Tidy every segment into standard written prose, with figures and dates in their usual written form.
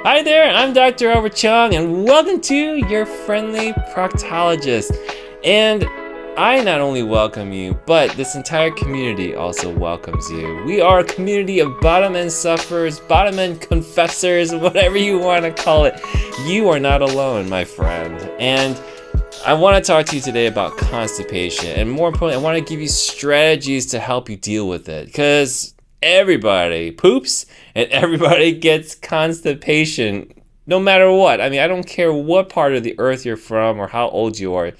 Hi there, I'm Dr. Chung, and welcome to your friendly proctologist. And I not only welcome you, but this entire community also welcomes you. We are a community of bottom end sufferers, bottom end confessors, whatever you want to call it. You are not alone, my friend. And I want to talk to you today about constipation, and more importantly, I want to give you strategies to help you deal with it, because everybody poops and everybody gets constipation no matter what. I mean, I don't care what part of the earth you're from or how old you are.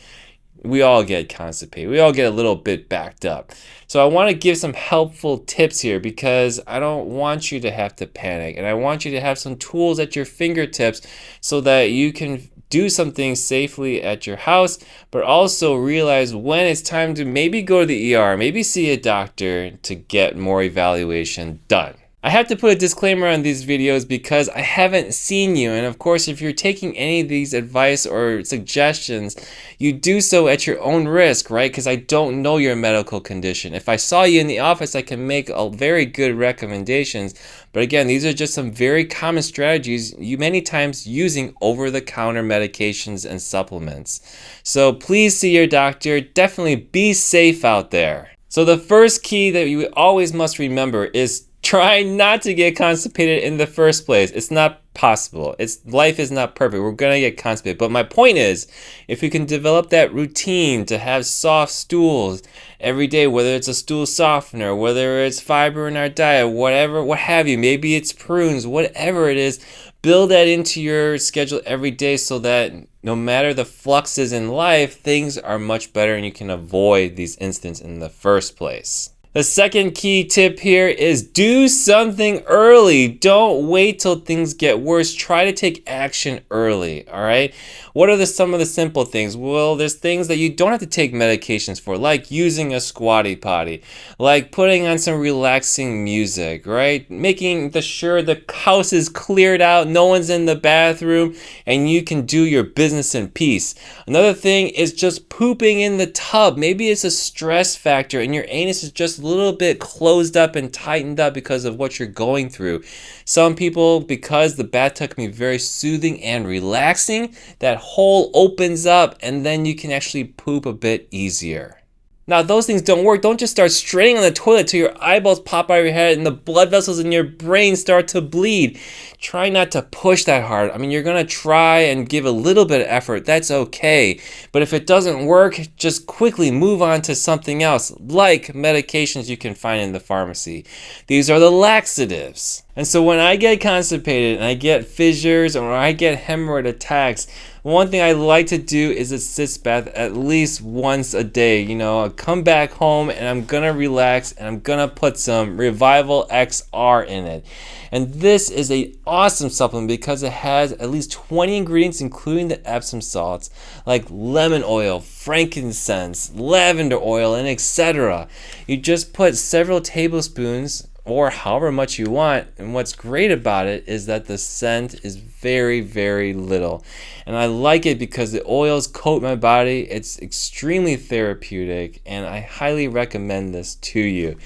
We all get constipated. We all get a little bit backed up. So I want to give some helpful tips here because I don't want you to have to panic, and I want you to have some tools at your fingertips so that you can do something safely at your house, but also realize when it's time to maybe go to the ER, maybe see a doctor to get more evaluation done. I have to put a disclaimer on these videos because I haven't seen you, and of course if you're taking any of these advice or suggestions, you do so at your own risk, right? Because I don't know your medical condition. If I saw you in the office, I can make a very good recommendations, but again, these are just some very common strategies you many times using over-the-counter medications and supplements. So please see your doctor. Definitely be safe out there. So the first key that you always must remember is try not to get constipated in the first place. It's not possible. Life is not perfect. We're gonna get constipated. But my point is, if we can develop that routine to have soft stools every day, whether it's a stool softener, whether it's fiber in our diet, whatever, what have you, maybe it's prunes, whatever it is, build that into your schedule every day so that no matter the fluxes in life, things are much better and you can avoid these incidents in the first place. The second key tip here is do something early. Don't wait till things get worse. Try to take action early, all right? What are some of the simple things? Well, there's things that you don't have to take medications for, like using a squatty potty, like putting on some relaxing music, right? Making sure the house is cleared out, no one's in the bathroom, and you can do your business in peace. Another thing is just pooping in the tub. Maybe it's a stress factor and your anus is just a little bit closed up and tightened up because of what you're going through. Some people, because the bathtub can be very soothing and relaxing, that hole opens up and then you can actually poop a bit easier. Now, if those things don't work, don't just start straining on the toilet till your eyeballs pop out of your head and the blood vessels in your brain start to bleed. Try not to push that hard. I mean, you're going to try and give a little bit of effort. That's okay. But if it doesn't work, just quickly move on to something else, like medications you can find in the pharmacy. These are the laxatives. And so when I get constipated and I get fissures or I get hemorrhoid attacks, one thing I like to do is a sitz bath at least once a day. You know, I'll come back home and I'm gonna relax and I'm gonna put some Revival XR in it. And this is an awesome supplement because it has at least 20 ingredients, including the Epsom salts, like lemon oil, frankincense, lavender oil, and etc. You just put several tablespoons or however much you want, and what's great about it is that the scent is very, very little, and I like it because the oils coat my body. It's extremely therapeutic, and I highly recommend this to you.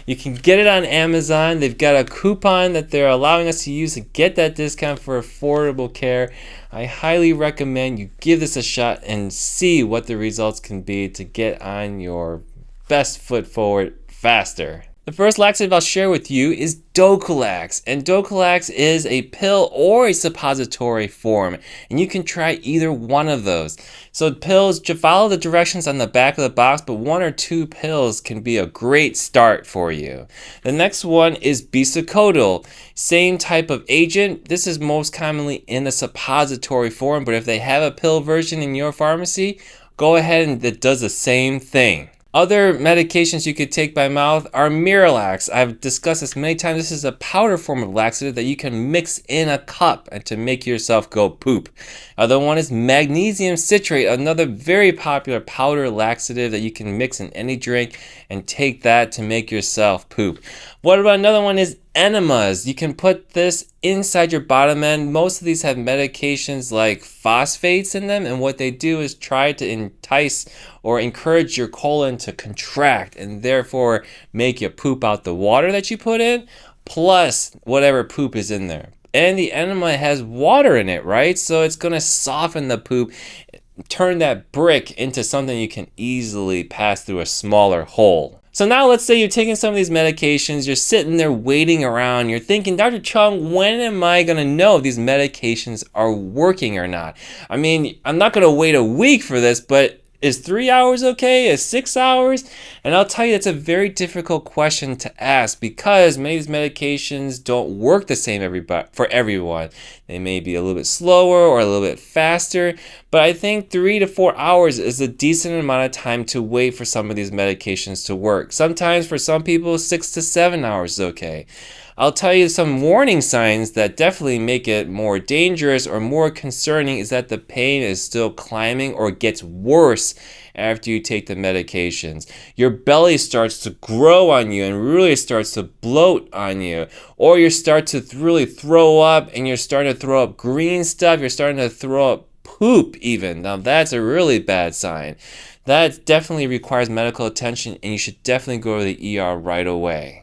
You can get it on Amazon. They've got a coupon that they're allowing us to use to get that discount for affordable care. I highly recommend you give this a shot and see what the results can be to get on your best foot forward faster. The first laxative I'll share with you is Docalax, and Docalax is a pill or a suppository form, and you can try either one of those. So pills, follow the directions on the back of the box, but 1 or 2 pills can be a great start for you. The next one is Bisacodyl, same type of agent. This is most commonly in the suppository form, but if they have a pill version in your pharmacy, go ahead and it does the same thing. Other medications you could take by mouth are Miralax. I've discussed this many times. This is a powder form of laxative that you can mix in a cup and to make yourself go poop. Other one is magnesium citrate, another very popular powder laxative that you can mix in any drink and take that to make yourself poop. What about another one is enemas. You can put this inside your bottom end. Most of these have medications like phosphates in them, and what they do is try to entice or encourage your colon to contract and therefore make you poop out the water that you put in plus whatever poop is in there. And the enema has water in it, right? So it's going to soften the poop, turn that brick into something you can easily pass through a smaller hole. So now let's say you're taking some of these medications, you're sitting there waiting around, you're thinking, Dr. Chung, when am I going to know if these medications are working or not? I mean, I'm not going to wait a week for this, but is 3 hours okay? Is 6 hours? And I'll tell you, it's a very difficult question to ask because many of these medications don't work the same for everyone. They may be a little bit slower or a little bit faster, but I think 3 to 4 hours is a decent amount of time to wait for some of these medications to work. Sometimes for some people, 6 to 7 hours is okay. I'll tell you some warning signs that definitely make it more dangerous or more concerning is that the pain is still climbing or gets worse after you take the medications. Your belly starts to grow on you and really starts to bloat on you. Or you start to really throw up and you're starting to throw up green stuff. You're starting to throw up poop even. Now that's a really bad sign. That definitely requires medical attention and you should definitely go to the ER right away.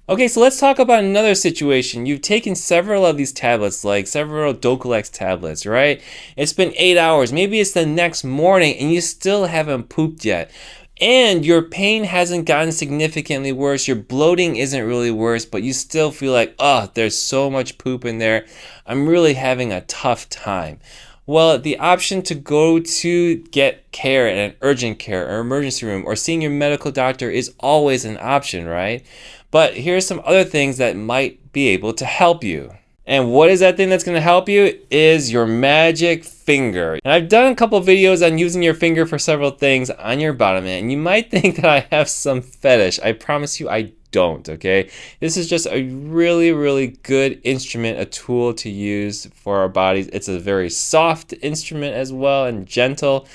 Okay, so let's talk about another situation. You've taken several of these tablets, like several Docalex tablets, right? It's been 8 hours. Maybe it's the next morning and you still haven't pooped yet. And your pain hasn't gotten significantly worse. Your bloating isn't really worse, but you still feel like, oh, there's so much poop in there. I'm really having a tough time. Well, the option to go to get care at an urgent care or emergency room or seeing your medical doctor is always an option, right? But here's some other things that might be able to help you. And what is that thing that's going to help you? Is your magic finger. And I've done a couple videos on using your finger for several things on your bottom end. And you might think that I have some fetish. I promise you I don't, okay? This is just a really, really good instrument, a tool to use for our bodies. It's a very soft instrument as well and gentle.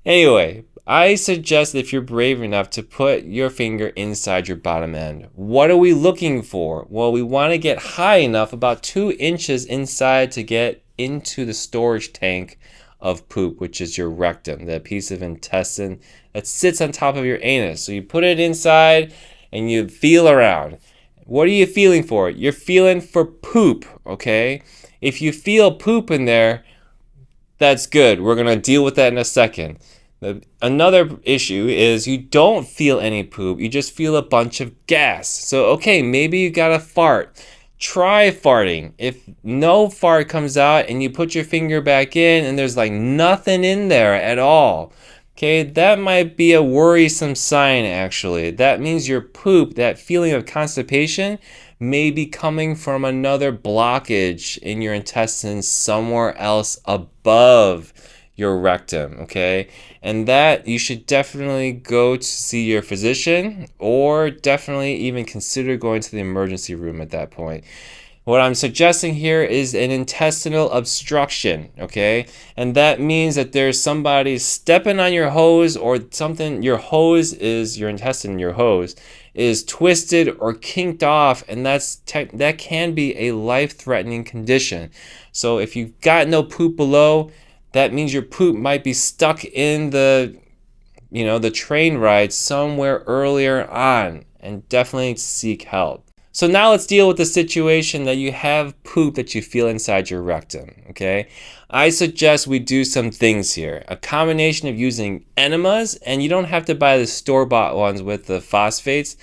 Anyway, I suggest if you're brave enough to put your finger inside your bottom end. What are we looking for? Well, we want to get high enough, about 2 inches inside to get into the storage tank of poop, which is your rectum, that piece of intestine that sits on top of your anus. So you put it inside and you feel around. What are you feeling for? You're feeling for poop, okay? If you feel poop in there, that's good. We're going to deal with that in a second. Another issue is you don't feel any poop. You just feel a bunch of gas. So, okay, maybe you got a fart. Try farting. If no fart comes out and you put your finger back in and there's like nothing in there at all, okay, that might be a worrisome sign actually. That means your poop, that feeling of constipation, may be coming from another blockage in your intestines somewhere else above your rectum, okay? And that you should definitely go to see your physician or definitely even consider going to the emergency room at that point. What I'm suggesting here is an intestinal obstruction, okay? And that means that there's somebody stepping on your hose or something, your hose is, your intestine, your hose, is twisted or kinked off, and that can be a life-threatening condition. So if you've got no poop below, that means your poop might be stuck in the train ride somewhere earlier on, and definitely seek help. So now let's deal with the situation that you have poop that you feel inside your rectum, okay? I suggest we do some things here. A combination of using enemas, and you don't have to buy the store-bought ones with the phosphates.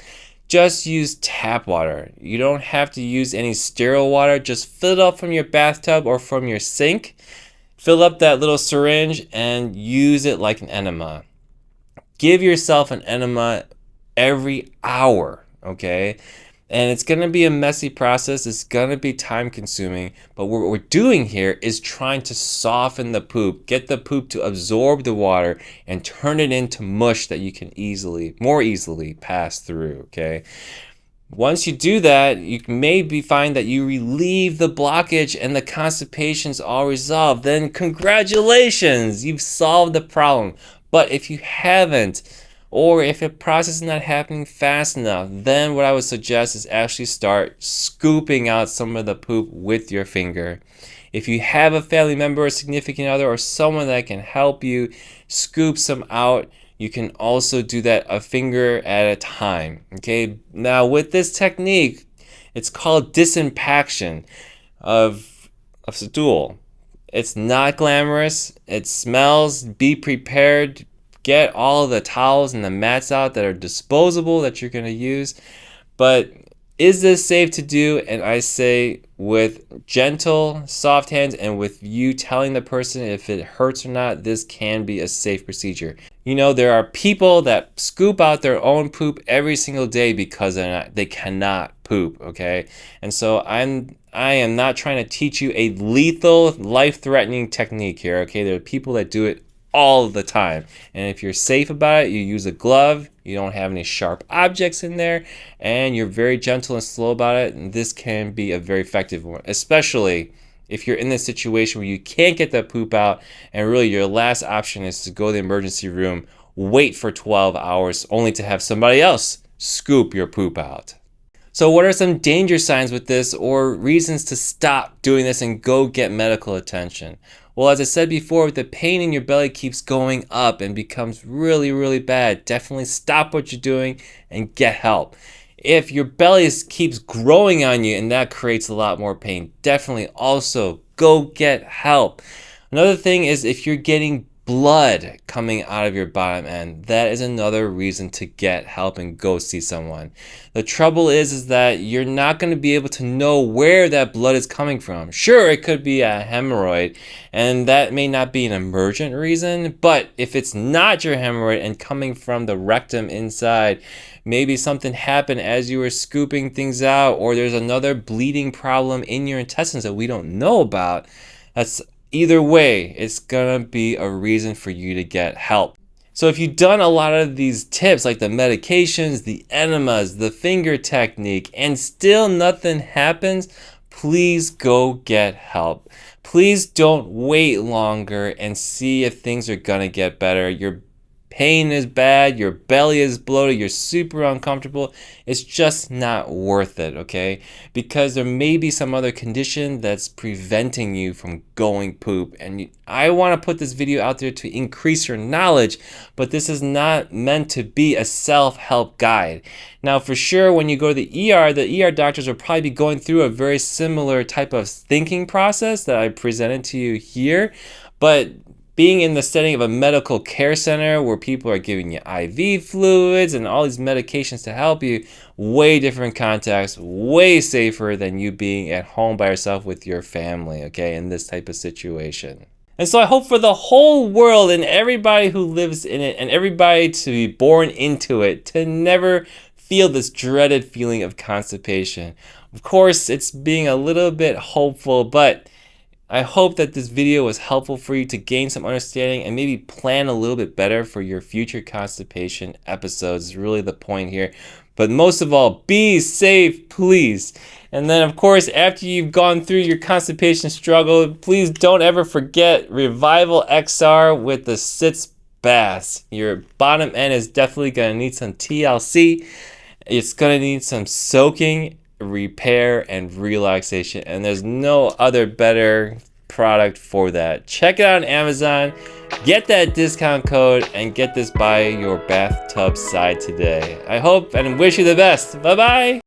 Just use tap water. You don't have to use any sterile water. Just fill it up from your bathtub or from your sink. Fill up that little syringe and use it like an enema. Give yourself an enema every hour, okay? And it's going to be a messy process. It's going to be time consuming. But what we're doing here is trying to soften the poop, get the poop to absorb the water and turn it into mush that you can more easily pass through, okay? Once you do that, you maybe find that you relieve the blockage and the constipation's all resolved. Then congratulations, you've solved the problem. But if you haven't, or if the process is not happening fast enough, then what I would suggest is actually start scooping out some of the poop with your finger. If you have a family member, a significant other, or someone that can help you scoop some out, you can also do that a finger at a time, okay? Now with this technique, it's called disimpaction. of Stool. It's not glamorous. It smells. Be prepared. Get all the towels and the mats out that are disposable that you're going to use. But is this safe to do? And I say with gentle, soft hands and with you telling the person if it hurts or not, this can be a safe procedure. You know, there are people that scoop out their own poop every single day because they cannot poop, okay? And so I am not trying to teach you a lethal, life-threatening technique here, okay? There are people that do it all the time. And if you're safe about it, you use a glove, you don't have any sharp objects in there, and you're very gentle and slow about it, and this can be a very effective one, especially if you're in this situation where you can't get that poop out and really your last option is to go to the emergency room, wait for 12 hours only to have somebody else scoop your poop out. So what are some danger signs with this or reasons to stop doing this and go get medical attention? Well, as I said before, if the pain in your belly keeps going up and becomes really, really bad, definitely stop what you're doing and get help. If your belly keeps growing on you and that creates a lot more pain, definitely also go get help. Another thing is if you're getting blood coming out of your bottom end, that is another reason to get help and go see someone. The trouble is that you're not going to be able to know where that blood is coming from. Sure, it could be a hemorrhoid, and that may not be an emergent reason, but if it's not your hemorrhoid and coming from the rectum inside, maybe something happened as you were scooping things out, or there's another bleeding problem in your intestines that we don't know about. Either way, it's gonna be a reason for you to get help. So if you've done a lot of these tips like the medications, the enemas, the finger technique, and still nothing happens, please go get help. Please don't wait longer and see if things are gonna get better. Your pain is bad, your belly is bloated, you're super uncomfortable. It's just not worth it, okay? Because there may be some other condition that's preventing you from going poop. And I want to put this video out there to increase your knowledge, but this is not meant to be a self-help guide. Now, for sure, when you go to the ER doctors will probably be going through a very similar type of thinking process that I presented to you here, but being in the setting of a medical care center where people are giving you IV fluids and all these medications to help you, way different context, way safer than you being at home by yourself with your family, okay, in this type of situation. And so I hope for the whole world and everybody who lives in it and everybody to be born into it to never feel this dreaded feeling of constipation. Of course, it's being a little bit hopeful, but I hope that this video was helpful for you to gain some understanding and maybe plan a little bit better for your future constipation episodes is really the point here. But most of all, be safe, please. And then, of course, after you've gone through your constipation struggle, please don't ever forget Revival XR with the sitz baths. Your bottom end is definitely going to need some TLC. It's going to need some soaking, repair, and relaxation, and there's no other better product for that. Check it out on Amazon, get that discount code, and get this by your bathtub side today. I hope and wish you the best. Bye bye.